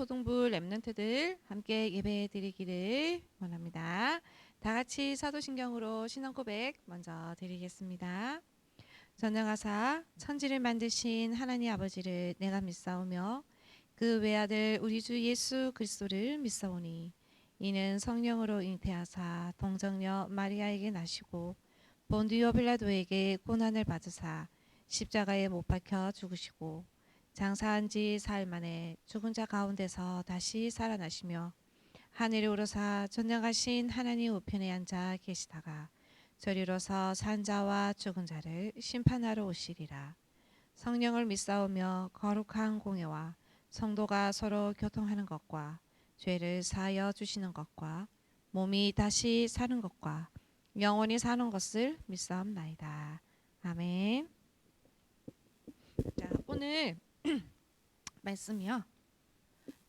초등부 랩런트들 함께 예배 드리기를 원합니다. 다 같이 사도신경으로 신앙 고백 먼저 드리겠습니다. 전능하사 천지를 만드신 하나님 아버지를 내가 믿사오며 그 외아들 우리 주 예수 그리스도를 믿사오니 이는 성령으로 잉태하사 동정녀 마리아에게 나시고 본디오 빌라도에게 고난을 받으사 십자가에 못 박혀 죽으시고 장사한 지 사흘 만에 죽은 자 가운데서 다시 살아나시며 하늘에 오르사 전능하신 하나님 우편에 앉아 계시다가 저리로서 산 자와 죽은 자를 심판하러 오시리라. 성령을 믿사오며 거룩한 공예와 성도가 서로 교통하는 것과 죄를 사하여 주시는 것과 몸이 다시 사는 것과 영원히 사는 것을 믿사옵나이다. 아멘. 자, 오늘 말씀이요.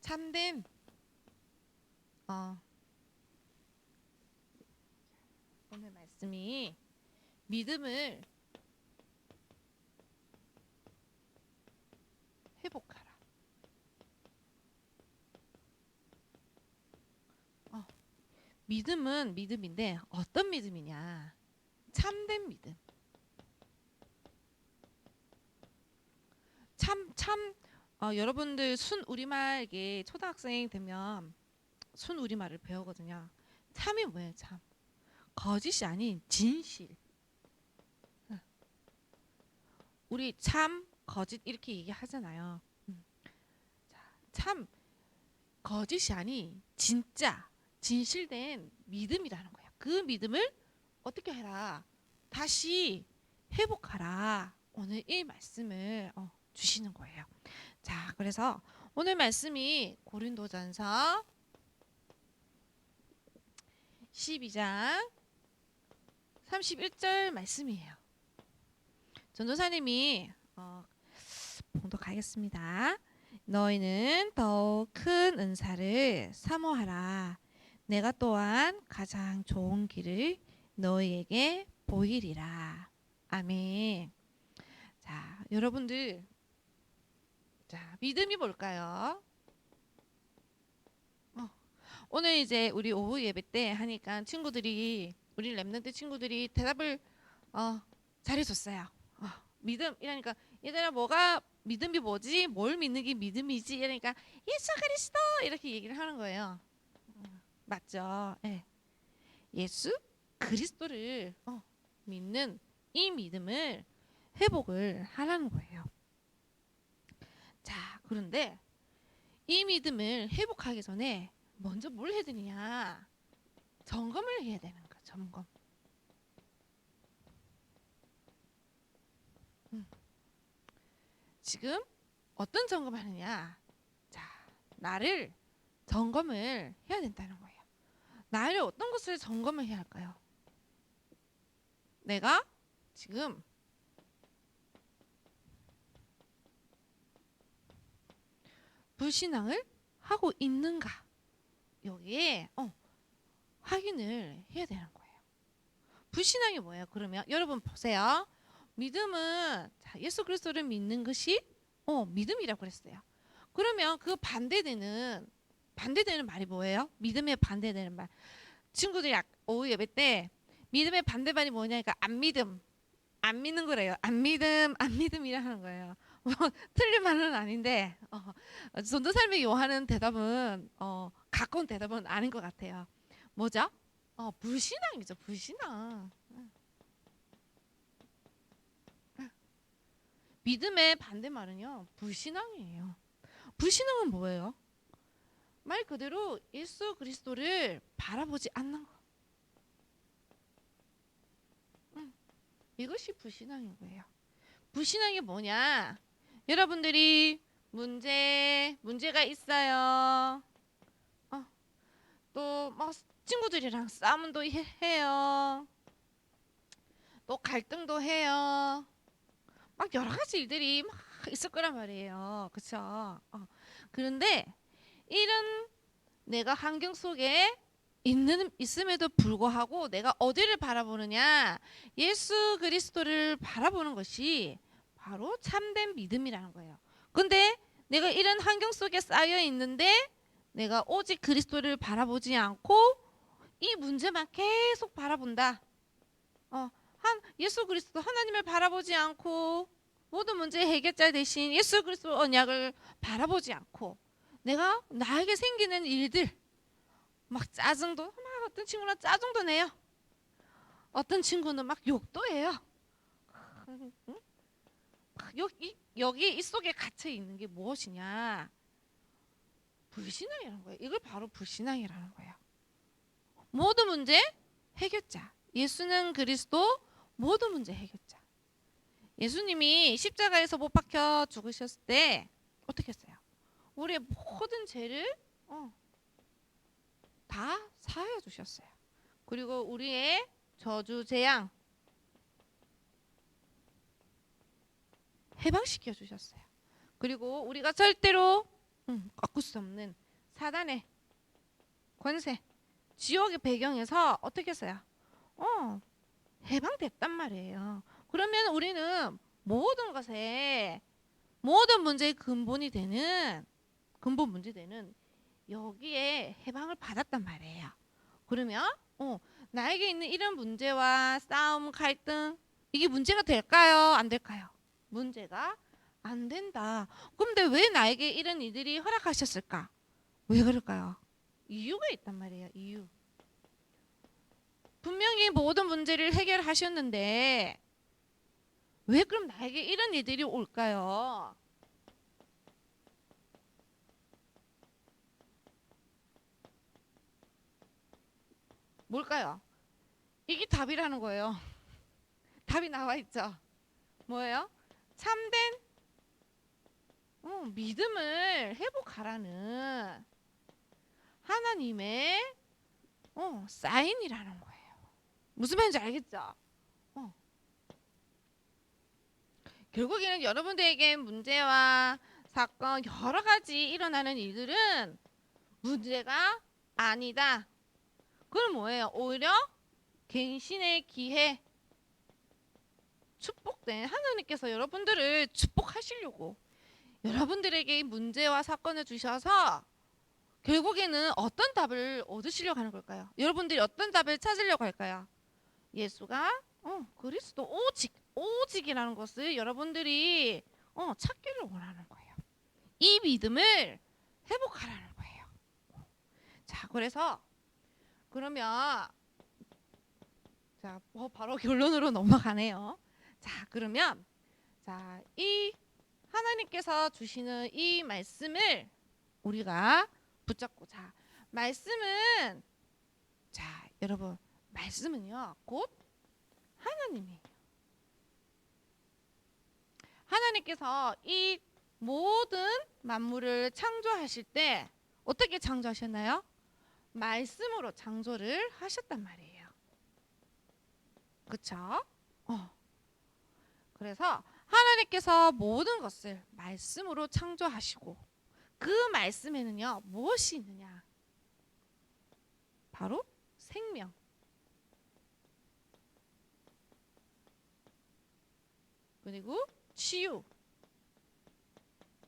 참된 오늘 말씀이 믿음을 회복하라. 믿음은 믿음인데 어떤 믿음이냐? 참된 믿음. 여러분들 순 우리말 이게 초등학생 되면 순 우리말을 배우거든요. 참이 뭐예요? 참. 거짓이 아닌 진실. 우리 참, 거짓 이렇게 얘기하잖아요. 참, 거짓이 아닌 진짜, 진실된 믿음이라는 거야. 그 믿음을 어떻게 해라? 다시 회복하라. 오늘 이 말씀을 주시는 거예요. 자, 그래서 오늘 말씀이 고린도전서 12장 31절 말씀이에요. 전도사님이 봉독하겠습니다. 너희는 더욱 큰 은사를 사모하라. 내가 또한 가장 좋은 길을 너희에게 보이리라. 아멘. 자, 여러분들, 자, 믿음이 뭘까요? 오늘 이제 우리 오후 예배 때 하니까 친구들이, 우리 랩런트 친구들이 대답을 잘해줬어요. 믿음 이러니까 얘들아 뭐가 믿음이 뭐지? 뭘 믿는 게 믿음이지? 이러니까 예수 그리스도 이렇게 얘기를 하는 거예요. 맞죠? 네. 예수 그리스도를 믿는 이 믿음을 회복을 하라는 거예요. 자, 그런데 이 믿음을 회복하기 전에 먼저 뭘 해야 되느냐? 점검을 해야 되는 거야. 점검. 지금 어떤 점검을 하느냐? 자, 나를 점검을 해야 된다는 거예요. 나를 어떤 것을 점검을 해야 할까요? 내가 지금 불신앙을 하고 있는가? 여기에 확인을 해야 되는 거예요. 불신앙이 뭐예요? 그러면 여러분 보세요. 믿음은 예수 그리스도를 믿는 것이 믿음이라고 그랬어요. 그러면 그 반대되는 말이 뭐예요? 믿음에 반대되는 말. 친구들이 오후 예배 때 믿음의 반대말이 뭐냐니까 안 믿는 거래요. 안 믿음이라 하는 거예요. 틀린 말은 아닌데 전도사님이 요하는 대답은 가까운 대답은 아닌 것 같아요. 뭐죠? 불신앙이죠. 불신앙. 믿음의 반대말은요. 불신앙이에요. 불신앙은 뭐예요? 말 그대로 예수 그리스도를 바라보지 않는 거. 이것이 불신앙인 거예요. 불신앙이 뭐냐? 여러분들이 문제가 있어요. 또 뭐 친구들이랑 싸움도 해요. 또 갈등도 해요. 막 여러 가지 일들이 막 있을 거란 말이에요. 그렇죠? 그런데 이런 내가 환경 속에 있음에도 불구하고 내가 어디를 바라보느냐? 예수 그리스도를 바라보는 것이 바로 참된 믿음이라는 거예요. 근데 내가 이런 환경 속에 쌓여 있는데 내가 오직 그리스도를 바라보지 않고 이 문제만 계속 바라본다. 예수 그리스도 하나님을 바라보지 않고 모든 문제의 해결자 대신 예수 그리스도 언약을 바라보지 않고 내가 나에게 생기는 일들 막 짜증도 막 어떤 친구는 짜증도 내요. 어떤 친구는 막 욕도 해요. 여기 이 속에 갇혀 있는 게 무엇이냐? 불신앙이라는 거예요. 이걸 바로 불신앙이라는 거예요. 모든 문제 해결자. 예수는 그리스도 모든 문제 해결자. 예수님이 십자가에서 못 박혀 죽으셨을 때 어떻게 했어요? 우리의 모든 죄를 다 사하여 주셨어요. 그리고 우리의 저주 재앙 해방시켜 주셨어요. 그리고 우리가 절대로 꺾을 수 없는 사단의 권세, 지옥의 배경에서 어떻게 했어요? 해방됐단 말이에요. 그러면 우리는 모든 것에 모든 문제의 근본 문제 되는 여기에 해방을 받았단 말이에요. 그러면 나에게 있는 이런 문제와 싸움, 갈등 이게 문제가 될까요? 안 될까요? 문제가 안 된다. 그런데 왜 나에게 이런 일들이 허락하셨을까? 왜 그럴까요? 이유가 있단 말이에요. 이유. 분명히 모든 문제를 해결하셨는데 왜 그럼 나에게 이런 일들이 올까요? 뭘까요? 이게 답이라는 거예요. 답이 나와 있죠. 뭐예요? 참된 믿음을 회복하라는 하나님의 사인이라는 거예요. 무슨 말인지 알겠죠? 결국에는 여러분들에게 문제와 사건 여러 가지 일어나는 일들은 문제가 아니다. 그럼 뭐예요? 오히려 갱신의 기회, 축복된 하나님께서 여러분들을 축복하시려고 여러분들에게 문제와 사건을 주셔서 결국에는 어떤 답을 얻으시려고 하는 걸까요? 여러분들이 어떤 답을 찾으려고 할까요? 예수가 그리스도 오직이라는 것을 여러분들이 찾기를 원하는 거예요. 이 믿음을 회복하라는 거예요. 자, 그래서 그러면 자, 바로 결론으로 넘어가네요. 자, 그러면 이 하나님께서 주시는 이 말씀을 우리가 붙잡고 말씀은 여러분 말씀은요 곧 하나님이에요. 하나님께서 이 모든 만물을 창조하실 때 어떻게 창조하셨나요? 말씀으로 창조를 하셨단 말이에요. 그렇죠? 그래서 하나님께서 모든 것을 말씀으로 창조하시고 그 말씀에는요 무엇이 있느냐? 바로 생명. 그리고 치유.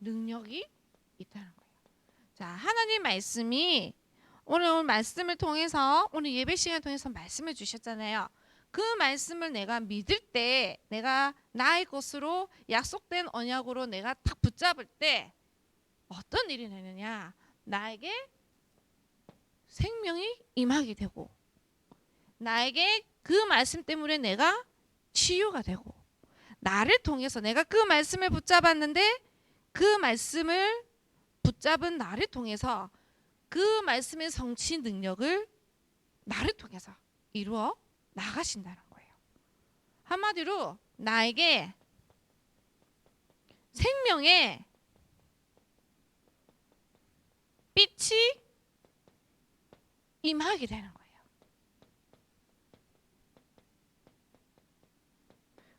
능력이 있다는 거예요. 자, 하나님 말씀이 오늘 말씀을 통해서 오늘 예배 시간을 통해서 말씀을 주셨잖아요. 그 말씀을 내가 믿을 때 내가 나의 것으로 약속된 언약으로 내가 딱 붙잡을 때 어떤 일이 되느냐? 나에게 생명이 임하게 되고 나에게 그 말씀 때문에 내가 치유가 되고 나를 통해서 내가 그 말씀을 붙잡았는데 그 말씀을 붙잡은 나를 통해서 그 말씀의 성취 능력을 나를 통해서 이루어 나가신다는 거예요. 한마디로 나에게 생명의 빛이 임하게 되는 거예요.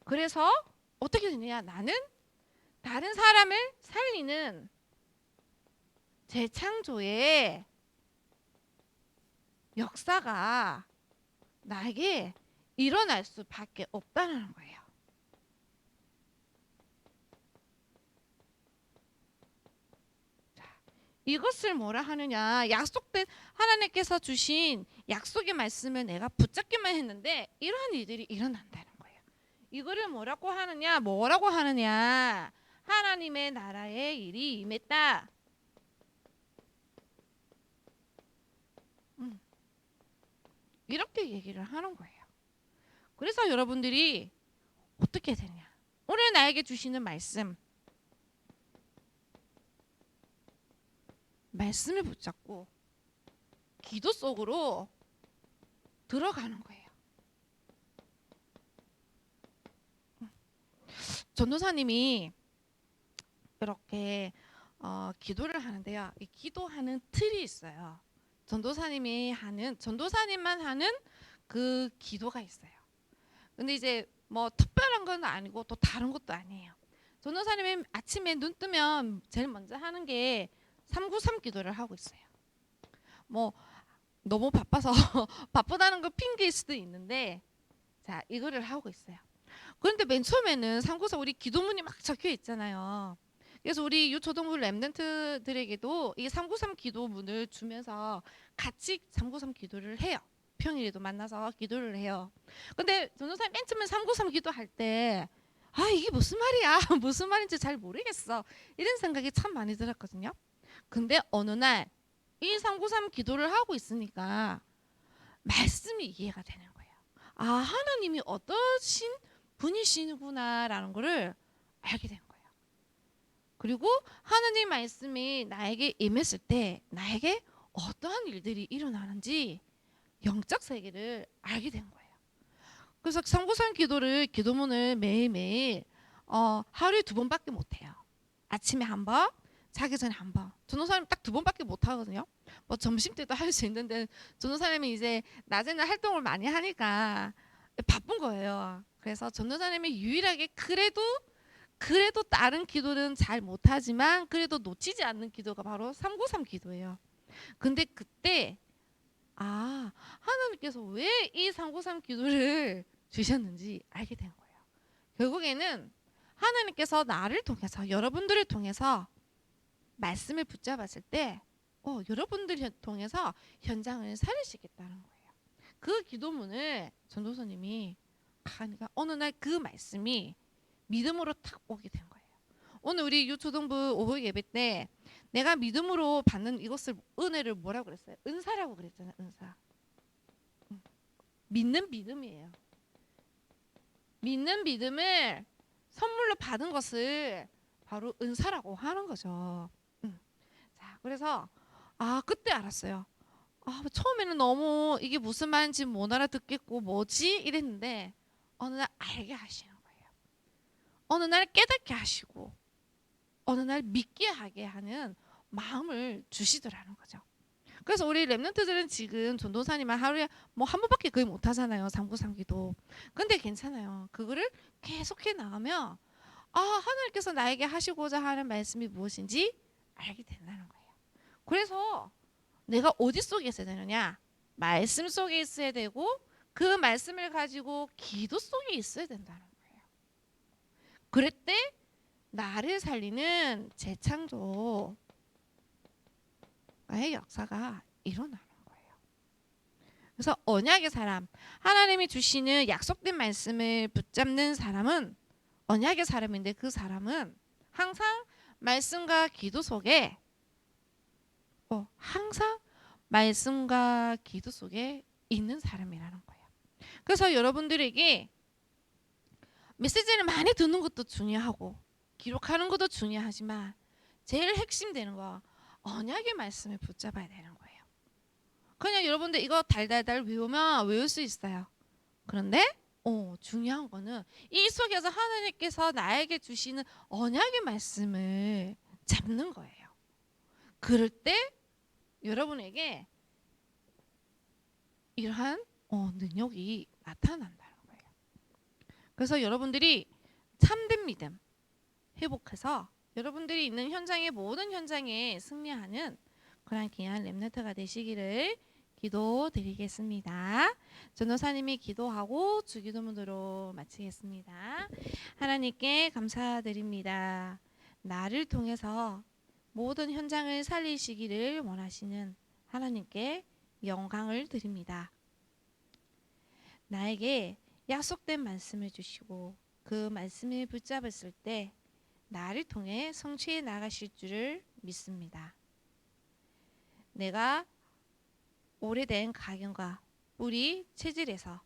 그래서 어떻게 되느냐? 나는 다른 사람을 살리는 재창조의 역사가 나에게 일어날 수밖에 없다는 거예요. 이것을 뭐라 하느냐? 약속된 하나님께서 주신 약속의 말씀을 내가 붙잡기만 했는데 이러한 일들이 일어난다는 거예요. 이거를 뭐라고 하느냐? 뭐라고 하느냐? 하나님의 나라의 일이 임했다. 이렇게 얘기를 하는 거예요. 그래서 여러분들이 어떻게 되냐? 오늘 나에게 주시는 말씀을 붙잡고 기도 속으로 들어가는 거예요. 전도사님이 이렇게 기도를 하는데요. 이 기도하는 틀이 있어요. 전도사님만 하는 그 기도가 있어요. 근데 이제 뭐 특별한 건 아니고 또 다른 것도 아니에요. 전도사님이 아침에 눈 뜨면 제일 먼저 하는 게 393 기도를 하고 있어요. 뭐 너무 바빠서 바쁘다는 거 핑계일 수도 있는데 자 이거를 하고 있어요. 그런데 맨 처음에는 393 우리 기도문이 막 적혀 있잖아요. 그래서 우리 유초동부 랩런트들에게도 이 393 기도문을 주면서 같이 393 기도를 해요. 평일에도 만나서 기도를 해요. 근데 전도사님 맨 처음에 393 기도할 때 아 이게 무슨 말이야 무슨 말인지 잘 모르겠어 이런 생각이 참 많이 들었거든요. 근데 어느 날 이 393 기도를 하고 있으니까 말씀이 이해가 되는 거예요. 아 하나님이 어떠신 분이시구나라는 거를 알게 된 거예요. 그리고 하나님 말씀이 나에게 임했을 때 나에게 어떠한 일들이 일어나는지 영적 세계를 알게 된 거예요. 그래서 393 기도문을 매일매일 하루에 2번밖에 못 해요. 아침에 한 번, 자기 전에 한 번. 전도사님 딱 2번밖에 못 하거든요. 뭐 점심 때도 할 수 있는데 전도사님이 이제 낮에는 활동을 많이 하니까 바쁜 거예요. 그래서 전도사님이 유일하게 그래도 다른 기도는 잘 못하지만 그래도 놓치지 않는 기도가 바로 393 기도예요. 근데 그때 아 하나님께서 왜 이 393 기도를 주셨는지 알게 된 거예요. 결국에는 하나님께서 나를 통해서 여러분들을 통해서 말씀을 붙잡았을 때 여러분들을 통해서 현장을 살리시겠다는 거예요. 그 기도문을 전도사님이 하니까 어느 날 그 말씀이 믿음으로 탁 오게 된 거예요. 오늘 우리 유초동부 오후 예배 때 내가 믿음으로 받는 이것을 은혜를 뭐라고 그랬어요? 은사라고 그랬잖아요. 은사. 믿는 믿음이에요. 믿는 믿음을 선물로 받은 것을 바로 은사라고 하는 거죠. 자, 그래서 그때 알았어요. 처음에는 너무 이게 무슨 말인지 못 알아듣겠고 뭐지 이랬는데 어느 날 알게 하시는 거예요. 어느 날 깨닫게 하시고 어느 날 믿게 하게 하는 마음을 주시더라는 거죠. 그래서 우리 랩런트들은 지금 전도사님만 하루에 뭐 한 번밖에 거의 못 하잖아요. 393기도. 근데 괜찮아요. 그거를 계속해 나가면 하나님께서 나에게 하시고자 하는 말씀이 무엇인지 알게 된다는 거예요. 그래서 내가 어디 속에 있어야 되느냐? 말씀 속에 있어야 되고 그 말씀을 가지고 기도 속에 있어야 된다는 거예요. 그럴 때 나를 살리는 재창조의 역사가 일어나는 거예요. 그래서 언약의 사람, 하나님이 주시는 약속된 말씀을 붙잡는 사람은 언약의 사람인데 그 사람은 항상 말씀과 기도 속에 항상 말씀과 기도 속에 있는 사람이라는 거예요. 그래서 여러분들에게 메시지를 많이 듣는 것도 중요하고 기록하는 것도 중요하지만 제일 핵심되는 거 언약의 말씀을 붙잡아야 되는 거예요. 그냥 여러분들 이거 달달달 외우면 외울 수 있어요. 그런데 중요한 거는 이 속에서 하나님께서 나에게 주시는 언약의 말씀을 잡는 거예요. 그럴 때 여러분에게 이러한 능력이 나타난다는 거예요. 그래서 여러분들이 참된 믿음 회복해서 여러분들이 있는 현장의 모든 현장에 승리하는 그런 귀한 랩런트가 되시기를 기도드리겠습니다. 전도사님이 기도하고 주기도문으로 마치겠습니다. 하나님께 감사드립니다. 나를 통해서 모든 현장을 살리시기를 원하시는 하나님께 영광을 드립니다. 나에게 약속된 말씀을 주시고 그 말씀을 붙잡았을 때 나를 통해 성취해 나가실 줄을 믿습니다. 내가 오래된 가경과 뿌리 체질에서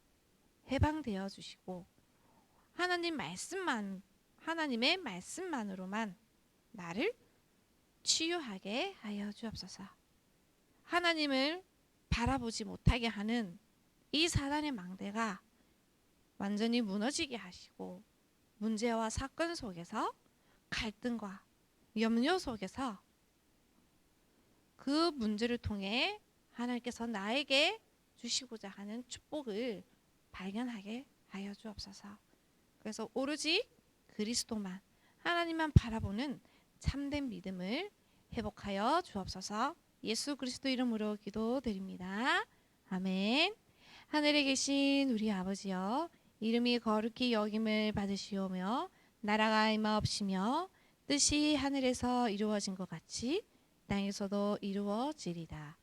해방되어 주시고 하나님의 말씀만으로만 나를 치유하게 하여 주옵소서. 하나님을 바라보지 못하게 하는 이 사단의 망대가 완전히 무너지게 하시고 문제와 사건 속에서 갈등과 염려 속에서 그 문제를 통해 하나님께서 나에게 주시고자 하는 축복을 발견하게 하여 주옵소서. 그래서 오로지 그리스도만 하나님만 바라보는 참된 믿음을 회복하여 주옵소서. 예수 그리스도 이름으로 기도드립니다. 아멘. 하늘에 계신 우리 아버지여, 이름이 거룩히 여김을 받으시오며 나라가 임하옵시며 뜻이 하늘에서 이루어진 것 같이 땅에서도 이루어지리다.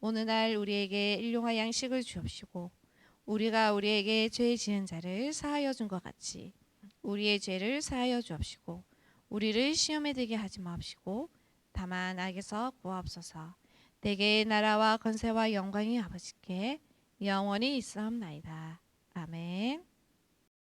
오늘날 우리에게 일용할 양식을 주옵시고 우리가 우리에게 죄 지은 자를 사하여 준 것 같이 우리의 죄를 사하여 주옵시고 우리를 시험에 들게 하지 마옵시고 다만 악에서 구하옵소서. 대개의 나라와 권세와 영광이 아버지께 영원히 있사옵나이다. 아멘.